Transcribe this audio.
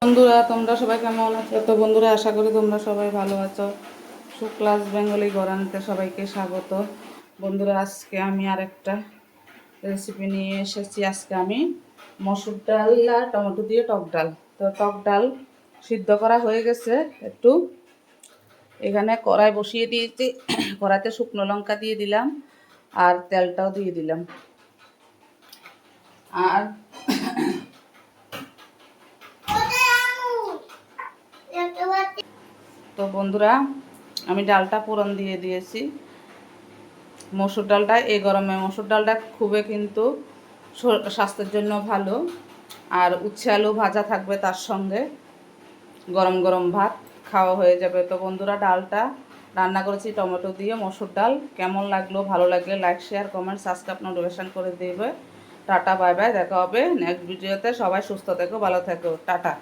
বন্ধুরা তোমরা সবাই কেমন আছো? তো বন্ধুরা আশা করি তোমরা সবাই ভালো আছো। শুক্লাস বেঙ্গলি গরানিতে সবাইকে স্বাগত। বন্ধুরা আজকে আমি আরেকটা রেসিপি নিয়ে এসেছি। আজকে আমি মসুর ডাল আর টমেটো দিয়ে টক ডাল। তো টক ডাল সিদ্ধ করা হয়ে গেছে একটু, এখানে কড়াই বসিয়ে দিয়েছি। কড়াইতে শুকনো লঙ্কা দিয়ে দিলাম আর তেলটাও দিয়ে দিলাম। আর তো বন্ধুরা আমি ডালটা ফোড়ন দিয়ে দিয়েছি। মসুর ডালটা এই গরমে মসুর ডালটা খুবই কিন্তু স্বাস্থ্যের জন্য ভালো। আর উচ্ছে আলু ভাজা থাকবে তার সঙ্গে, গরম গরম ভাত খাওয়া হয়ে যাবে। তো বন্ধুরা ডালটা রান্না করেছি টমেটো দিয়ে মসুর ডাল। কেমন লাগলো? ভালো লাগলে like share comment subscribe notification করে দেবে। টাটা বাই বাই, দেখা হবে নেক্সট ভিডিওতে। সবাই সুস্থ থেকো, ভালো থেকো, টাটা।